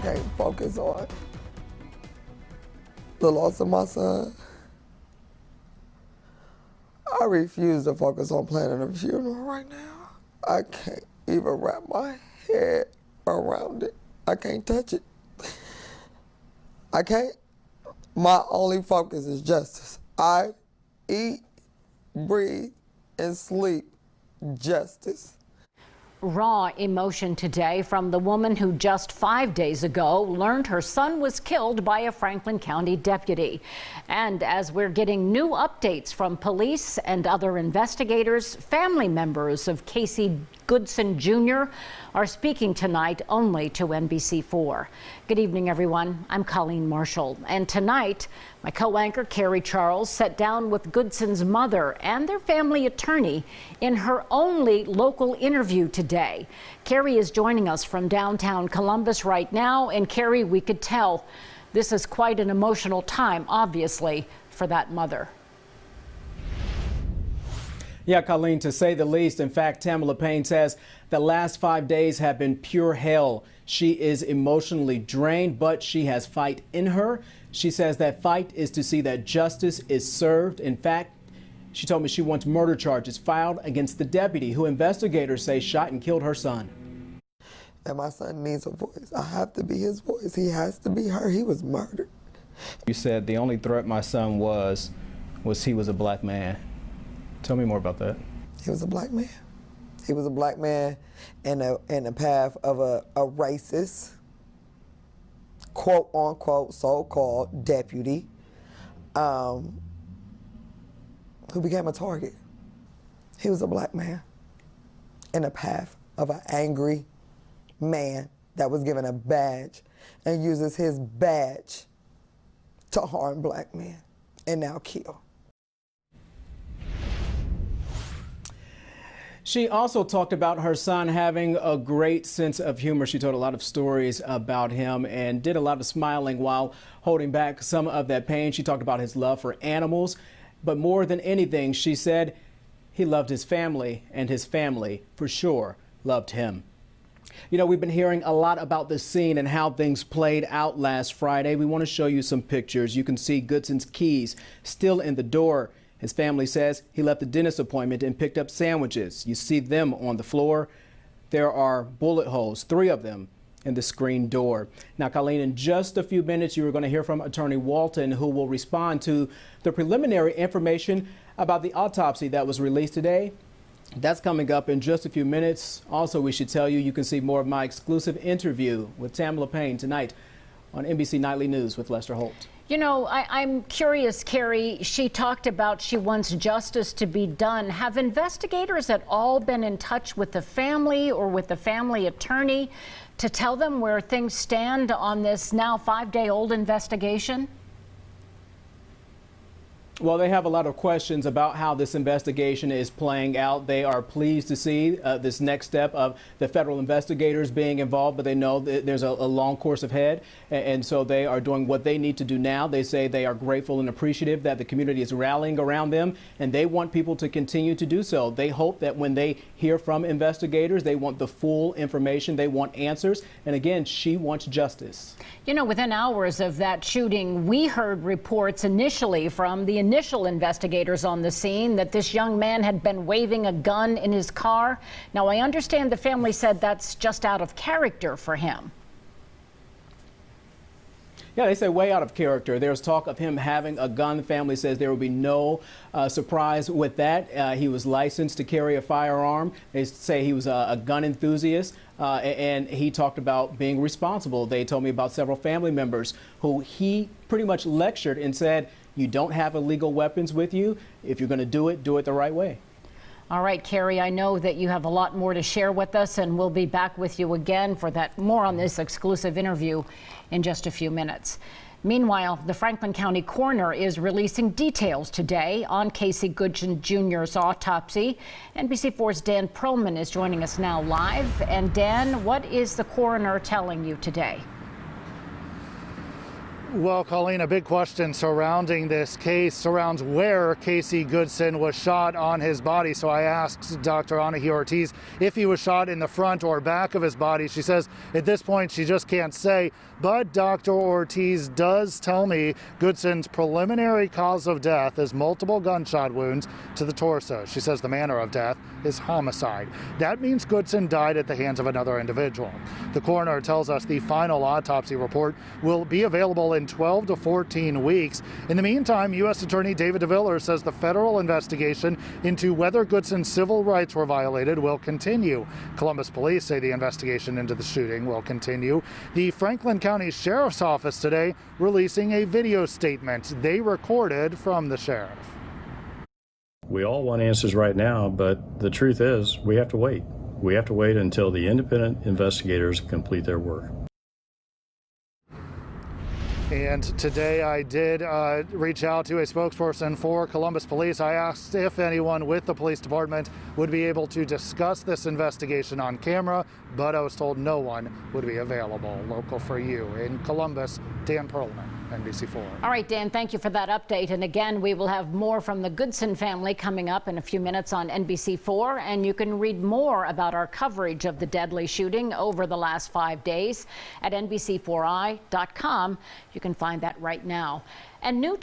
can't focus on the loss of my son. I refuse to focus on planning a funeral right now. I can't even wrap my head around it. I can't touch it. I can't. My only focus is justice. I eat, breathe, and sleep justice. Raw emotion today from the woman who just 5 days ago learned her son was killed by a Franklin County deputy. And as we're getting new updates from police and other investigators, family members of Casey Goodson Jr. are speaking tonight only to NBC4. Good evening, everyone. I'm Colleen Marshall. And tonight, my co-anchor Carrie Charles sat down with Goodson's mother and their family attorney in her only local interview today. Carrie is joining us from downtown Columbus right now. And Carrie, we could tell this is quite an emotional time, obviously, for that mother. Yeah, Colleen, to say the least. In fact, Tamala Payne says the last 5 days have been pure hell. She is emotionally drained, but she has fight in her. She says that fight is to see that justice is served. In fact, she told me she wants murder charges filed against the deputy who investigators say shot and killed her son. And my son needs a voice. I have to be his voice. He has to be her. He was murdered. You said the only threat my son was he was a black man. Tell me more about that. He was a black man. He was a black man in the path of a racist, quote unquote, so-called deputy who became a target. He was a black man in the path of an angry man that was given a badge and uses his badge to harm black men and now kill. She also talked about her son having a great sense of humor. She told a lot of stories about him and did a lot of smiling while holding back some of that pain. She talked about his love for animals, but more than anything, she said he loved his family, and his family, for sure, loved him. You know, we've been hearing a lot about the scene and how things played out last Friday. We want to show you some pictures. You can see Goodson's keys still in the door. His family says he left the dentist appointment and picked up sandwiches. You see them on the floor. There are bullet holes, 3 of them, in the screen door. Now, Colleen, in just a few minutes, you are going to hear from Attorney Walton, who will respond to the preliminary information about the autopsy that was released today. That's coming up in just a few minutes. Also, we should tell you, you can see more of my exclusive interview with Tamala Payne tonight on NBC Nightly News with Lester Holt. You know, I'm curious, Carrie, she talked about she wants justice to be done. Have investigators at all been in touch with the family or with the family attorney to tell them where things stand on this now 5-day-old investigation? Well, they have a lot of questions about how this investigation is playing out. They are pleased to see this next step of the federal investigators being involved, but they know that there's a long course ahead, and so they are doing what they need to do now. They say they are grateful and appreciative that the community is rallying around them, and they want people to continue to do so. They hope that when they hear from investigators, they want the full information, they want answers, and again, she wants justice. You know, within hours of that shooting, we heard reports initially from the initial investigators on the scene that this young man had been waving a gun in his car. Now, I understand the family said that's just out of character for him. Yeah, they say way out of character. There's talk of him having a gun. The family says there will be no surprise with that. He was licensed to carry a firearm. They say he was a gun enthusiast, and he talked about being responsible. They told me about several family members who he pretty much lectured and said, you don't have illegal weapons with you. If you're going to do it the right way. All right, Carrie, I know that you have a lot more to share with us, and we'll be back with you again for that more on this exclusive interview in just a few minutes. Meanwhile, the Franklin County coroner is releasing details today on Casey Goodson Jr.'s autopsy. NBC4's Dan PEARLMAN is joining us now live. And Dan, what is the coroner telling you today? Well, Colleen, a big question surrounding this case surrounds where Casey Goodson was shot on his body. So I asked Dr. Anahi Ortiz if he was shot in the front or back of his body. She says at this point she just can't say, but Dr. Ortiz does tell me Goodson's preliminary cause of death is multiple gunshot wounds to the torso. She says the manner of death is homicide. That means Goodson died at the hands of another individual. The coroner tells us the final autopsy report will be available in 12 to 14 weeks. In the meantime, U.S. Attorney David DeViller says the federal investigation into whether Goodson's civil rights were violated will continue. Columbus police say the investigation into the shooting will continue. The Franklin County Sheriff's Office today releasing a video statement they recorded from the sheriff. We all want answers right now, but the truth is we have to wait. We have to wait until the independent investigators complete their work. And today I did reach out to a spokesperson for Columbus Police. I asked if anyone with the police department would be able to discuss this investigation on camera, but I was told no one would be available. Local for you in Columbus, Dan Perlman, NBC4. All right, Dan, thank you for that update. And again, we will have more from the Goodson family coming up in a few minutes on NBC4. And you can read more about our coverage of the deadly shooting over the last 5 days at NBC4i.com. You can find that right now. And new